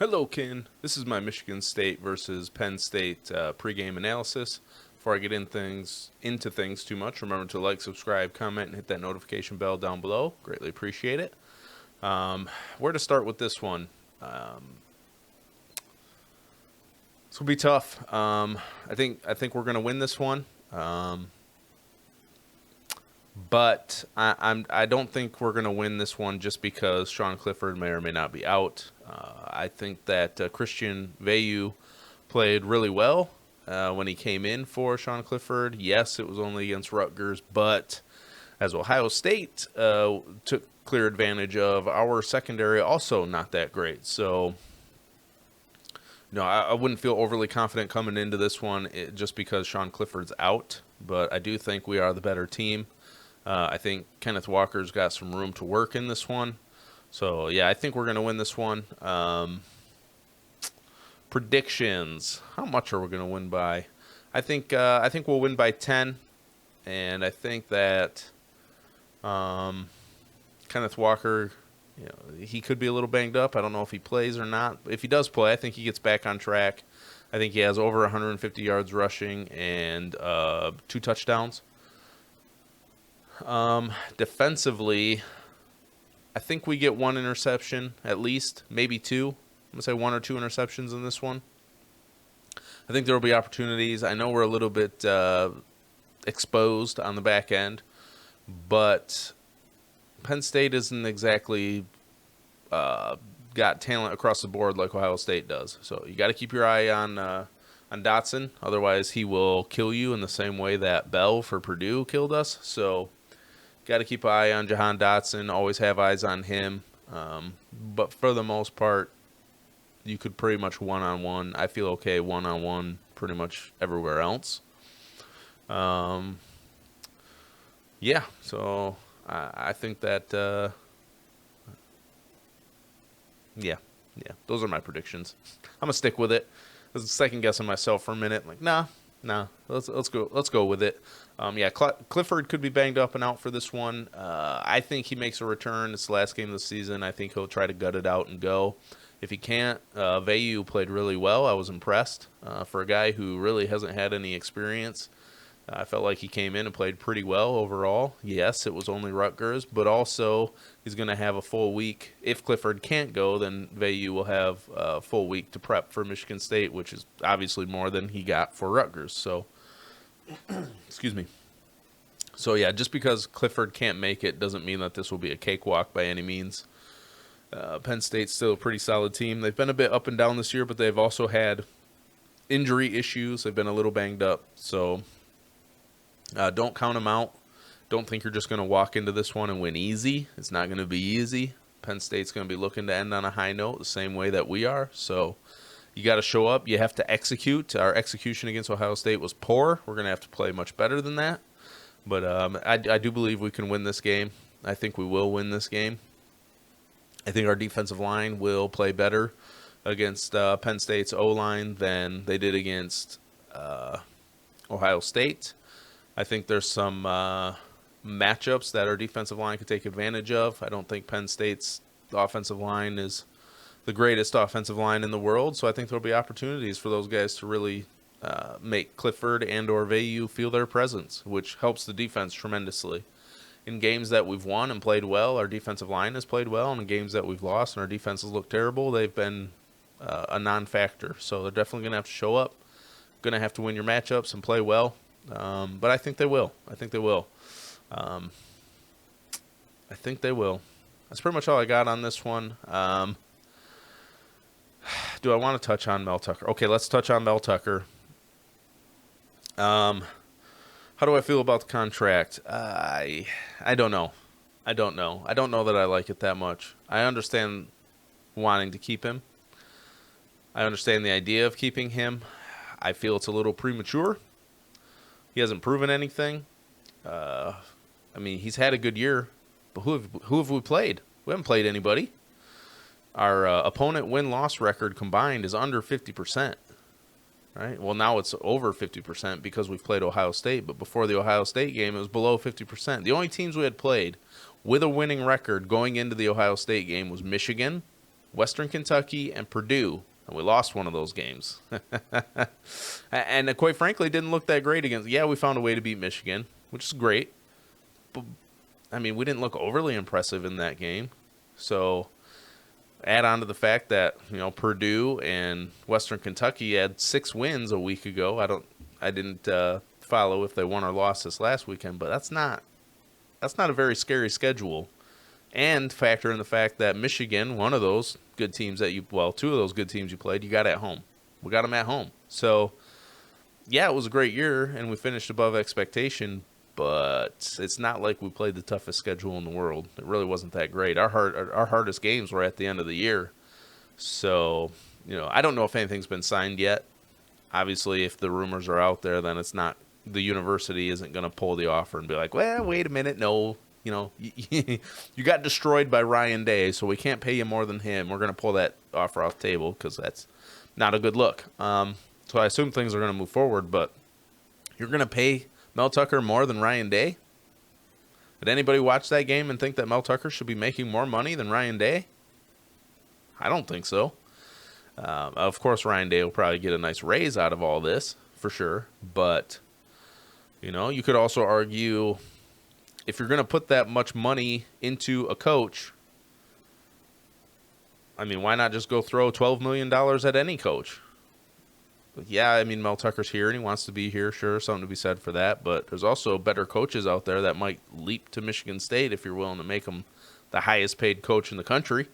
Hello, Ken. This is my Michigan State versus Penn State pregame analysis. Before I get into things too much, remember to like, subscribe, comment, and hit that notification bell down below. Greatly appreciate it. Where to start with this one? This will be tough. I think we're gonna win this one. But I don't think we're going to win this one just because Sean Clifford may or may not be out. I think that Christian Veilleux played really well when he came in for Sean Clifford. Yes, it was only against Rutgers, but as Ohio State took clear advantage of, our secondary also not that great. So, no, I wouldn't feel overly confident coming into this one just because Sean Clifford's out. But I do think we are the better team. I think Kenneth Walker's got some room to work in this one. So, yeah, I think we're going to win this one. Predictions. How much are we going to win by? I think we'll win by 10. And I think that Kenneth Walker, he could be a little banged up. I don't know if he plays or not. If he does play, I think he gets back on track. I think he has over 150 yards rushing and 2 touchdowns. Defensively, I think we get 1 interception at least, maybe 2. I'm going to say 1 or 2 interceptions in this one. I think there will be opportunities. I know we're a little bit exposed on the back end, but Penn State isn't exactly got talent across the board like Ohio State does. So you got to keep your eye on Dotson. Otherwise, he will kill you in the same way that Bell for Purdue killed us. So got to keep an eye on Jahan Dotson. Always have eyes on him. But for the most part, you could pretty much one-on-one. I feel okay one-on-one pretty much everywhere else. Yeah, so I think that, yeah, those are my predictions. I'm going to stick with it. I was second guessing myself for a minute. Like, nah, let's go with it. Yeah, Clifford could be banged up and out for this one. I think he makes a return. It's the last game of the season. I think he'll try to gut it out and go. If he can't, Veilleux played really well. I was impressed for a guy who really hasn't had any experience. I felt like he came in and played pretty well overall. Yes, it was only Rutgers, but also he's going to have a full week. If Clifford can't go, then Veilleux will have a full week to prep for Michigan State, which is obviously more than he got for Rutgers. So, excuse me. So, yeah, just because Clifford can't make it doesn't mean that this will be a cakewalk by any means. Penn State's still a pretty solid team. They've been a bit up and down this year, but they've also had injury issues. They've been a little banged up, so don't count them out. Don't think you're just going to walk into this one and win easy. It's not going to be easy. Penn State's going to be looking to end on a high note the same way that we are. So you got to show up. You have to execute. Our execution against Ohio State was poor. We're going to have to play much better than that. But I do believe we can win this game. I think we will win this game. I think our defensive line will play better against Penn State's O-line than they did against Ohio State. I think there's some matchups that our defensive line could take advantage of. I don't think Penn State's offensive line is the greatest offensive line in the world, so I think there'll be opportunities for those guys to really make Clifford and or Veilleux feel their presence, which helps the defense tremendously. In games that we've won and played well, our defensive line has played well, and in games that we've lost and our defenses look terrible, they've been a non-factor. So they're definitely going to have to show up, going to have to win your matchups and play well. But I think they will. I think they will. That's pretty much all I got on this one. Do I want to touch on Mel Tucker? Okay, let's touch on Mel Tucker. How do I feel about the contract? I don't know. I don't know that I like it that much. I understand wanting to keep him. I understand the idea of keeping him. I feel it's a little premature. He hasn't proven anything. I mean, he's had a good year, but who have we played? We haven't played anybody. Our opponent win-loss record combined is under 50%. Right? Well, now it's over 50% because we've played Ohio State, but before the Ohio State game, it was below 50%. The only teams we had played with a winning record going into the Ohio State game was Michigan Western Kentucky, and Purdue. And we lost one of those games. And quite frankly, didn't look that great against. Yeah, we found a way to beat Michigan, which is great. But, I mean, we didn't look overly impressive in that game. So add on to the fact that, Purdue and Western Kentucky had 6 wins a week ago. I didn't follow if they won or lost this last weekend, but that's not a very scary schedule. And factor in the fact that Michigan, one of those good teams two of those good teams you played, you got at home. We got them at home. So, yeah, it was a great year, and we finished above expectation, but it's not like we played the toughest schedule in the world. It really wasn't that great. Our hardest games were at the end of the year. So, I don't know if anything's been signed yet. Obviously, if the rumors are out there, then it's not, the university isn't going to pull the offer and be like, well, wait a minute, no. You got destroyed by Ryan Day, so we can't pay you more than him. We're going to pull that offer off the table because that's not a good look. So I assume things are going to move forward, but you're going to pay Mel Tucker more than Ryan Day? Did anybody watch that game and think that Mel Tucker should be making more money than Ryan Day? I don't think so. Of course, Ryan Day will probably get a nice raise out of all this, for sure. But, you could also argue, if you're going to put that much money into a coach, I mean, why not just go throw $12 million at any coach? Yeah, I mean, Mel Tucker's here and he wants to be here. Sure, something to be said for that. But there's also better coaches out there that might leap to Michigan State if you're willing to make them the highest paid coach in the country.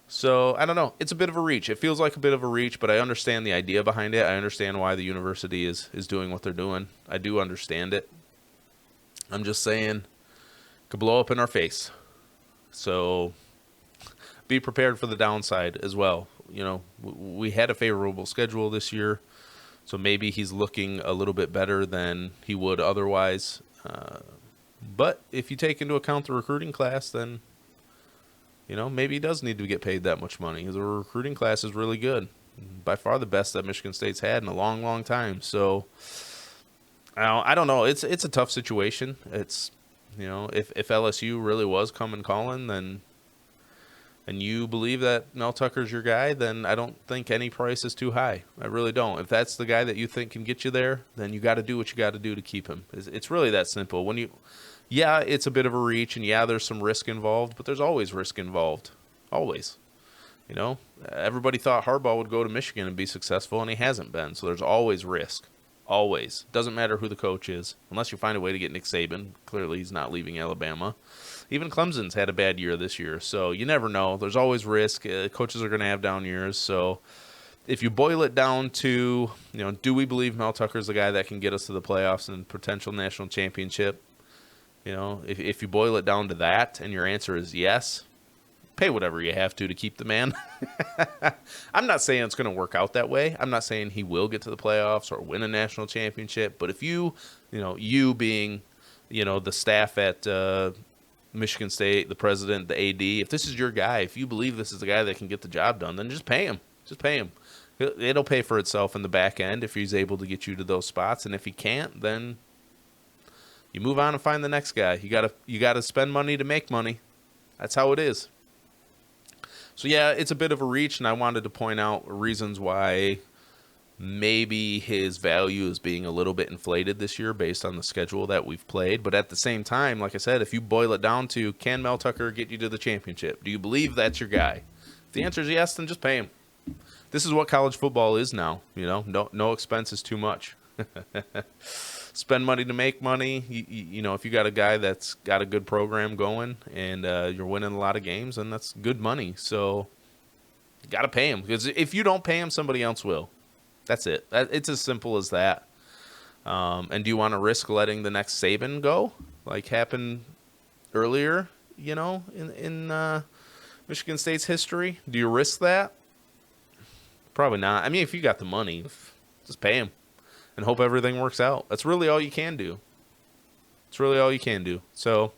So, I don't know. It's a bit of a reach. It feels like a bit of a reach, but I understand the idea behind it. I understand why the university is doing what they're doing. I do understand it. I'm just saying, it could blow up in our face. So be prepared for the downside as well. We had a favorable schedule this year, so maybe he's looking a little bit better than he would otherwise. But if you take into account the recruiting class, then, maybe he does need to get paid that much money. The recruiting class is really good. By far the best that Michigan State's had in a long, long time. So I don't know. It's a tough situation. It's, if LSU really was coming calling, then, and you believe that Mel Tucker's your guy, then I don't think any price is too high. I really don't. If that's the guy that you think can get you there, then you got to do what you got to do to keep him. It's really that simple. Yeah, it's a bit of a reach, and yeah, there's some risk involved, but there's always risk involved. Always. Everybody thought Harbaugh would go to Michigan and be successful, and he hasn't been. So there's always risk. Always. Doesn't matter who the coach is, unless you find a way to get Nick Saban. Clearly, he's not leaving Alabama. Even Clemson's had a bad year this year, so you never know. There's always risk. Coaches are going to have down years. So if you boil it down to, do we believe Mel Tucker's the guy that can get us to the playoffs and potential national championship? If you boil it down to that and your answer is yes, pay whatever you have to keep the man. I'm not saying it's going to work out that way. I'm not saying he will get to the playoffs or win a national championship. But if you being, the staff at Michigan State, the president, the AD, if this is your guy, if you believe this is the guy that can get the job done, then just pay him. Just pay him. It'll pay for itself in the back end if he's able to get you to those spots. And if he can't, then you move on and find the next guy. You gotta spend money to make money. That's how it is. So yeah, it's a bit of a reach, and I wanted to point out reasons why maybe his value is being a little bit inflated this year based on the schedule that we've played. But at the same time, like I said, if you boil it down to, can Mel Tucker get you to the championship? Do you believe that's your guy? If the answer is yes, then just pay him. This is what college football is now. No expense is too much. Spend money to make money. If you got a guy that's got a good program going and you're winning a lot of games, then that's good money. So you got to pay him, because if you don't pay him, somebody else will. That's it. It's as simple as that. And do you want to risk letting the next Saban go, like happened earlier, in Michigan State's history? Do you risk that? Probably not. I mean, if you got the money, just pay him and hope everything works out. That's really all you can do. It's really all you can do. So,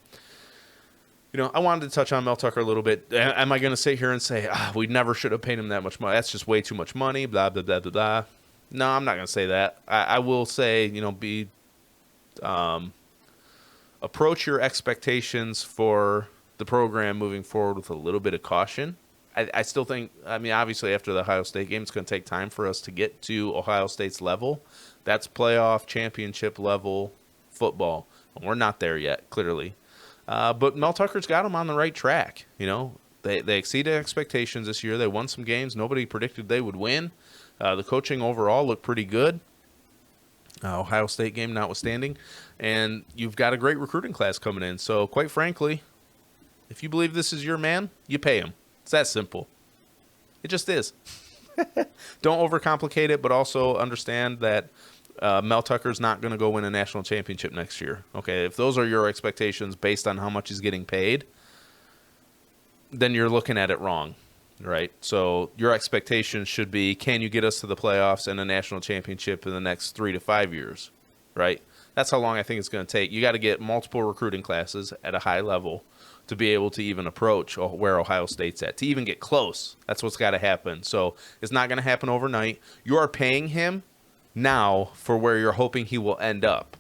I wanted to touch on Mel Tucker a little bit. Am I going to sit here and say, we never should have paid him that much money? That's just way too much money, blah, blah, blah, blah, blah. No, I'm not going to say that. I will say, approach your expectations for the program moving forward with a little bit of caution. I still think, I mean, obviously after the Ohio State game, it's going to take time for us to get to Ohio State's level. That's playoff championship level football. We're not there yet, clearly. But Mel Tucker's got them on the right track. You know, they exceeded expectations this year. They won some games nobody predicted they would win. The coaching overall looked pretty good. Ohio State game notwithstanding. And you've got a great recruiting class coming in. So, quite frankly, if you believe this is your man, you pay him. It's that simple. It just is. Don't overcomplicate it, but also understand that Mel Tucker's not going to go win a national championship next year. Okay, if those are your expectations based on how much he's getting paid, then you're looking at it wrong, right? So your expectations should be, can you get us to the playoffs and a national championship in the next 3 to 5 years, right? That's how long I think it's going to take. You got to get multiple recruiting classes at a high level to be able to even approach where Ohio State's at, to even get close. That's what's got to happen. So it's not going to happen overnight. You are paying him now for where you're hoping he will end up.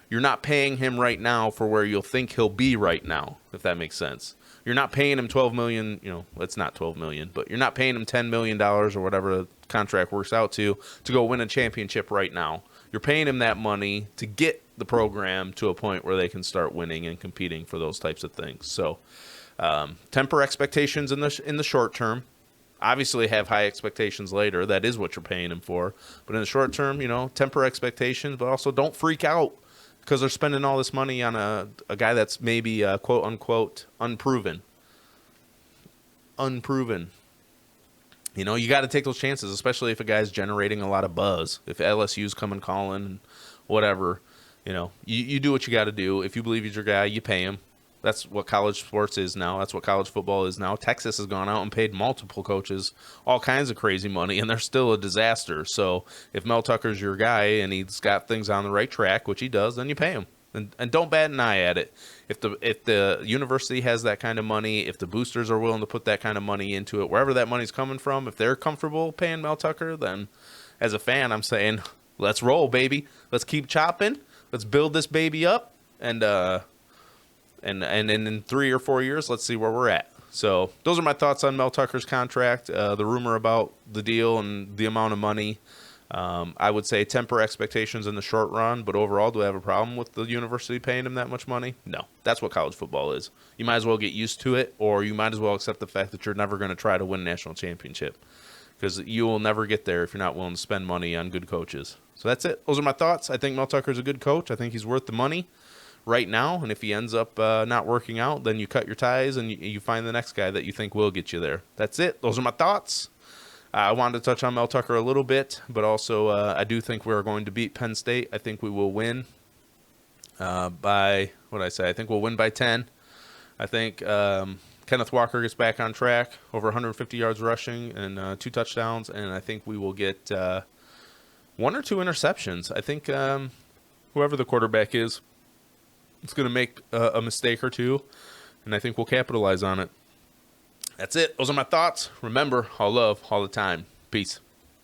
You're not paying him right now for where you'll think he'll be right now, if that makes sense. You're not paying him $12 million, you know, it's not $12 million, but you're not paying him $10 million or whatever the contract works out to go win a championship right now. You're paying him that money to get the program to a point where they can start winning and competing for those types of things. So temper expectations in the short term. Obviously have high expectations later. That is what you're paying him for. But in the short term, you know, temper expectations, but also don't freak out because they're spending all this money on a guy that's maybe quote unquote unproven. You know, you got to take those chances, especially if a guy's generating a lot of buzz. If LSU's coming calling, whatever, you know, you do what you got to do. If you believe he's your guy, you pay him. That's what college sports is now. That's what college football is now. Texas has gone out and paid multiple coaches all kinds of crazy money, and they're still a disaster. So if Mel Tucker's your guy and he's got things on the right track, which he does, then you pay him. And don't bat an eye at it. If the university has that kind of money, if the boosters are willing to put that kind of money into it, wherever that money's coming from, if they're comfortable paying Mel Tucker, then as a fan, I'm saying, let's roll, baby. Let's keep chopping. Let's build this baby up. And in 3 or 4 years, let's see where we're at. So those are my thoughts on Mel Tucker's contract, the rumor about the deal and the amount of money. I would say temper expectations in the short run, but overall, do I have a problem with the university paying him that much money? No. That's what college football is. You might as well get used to it, or you might as well accept the fact that you're never going to try to win a national championship, because you will never get there if you're not willing to spend money on good coaches. So that's it. Those are my thoughts. I think Mel Tucker's a good coach. I think he's worth the money right now, and if he ends up not working out, then you cut your ties and you find the next guy that you think will get you there. That's it. Those are my thoughts. I wanted to touch on Mel Tucker a little bit, but also I do think we're going to beat Penn State. I think we will win by, what did I say? I think we'll win by 10. I think Kenneth Walker gets back on track, over 150 yards rushing and 2 touchdowns, and I think we will get 1 or 2 interceptions. I think whoever the quarterback is going to make a mistake or two, and I think we'll capitalize on it. That's it. Those are my thoughts. Remember, all love, all the time. Peace.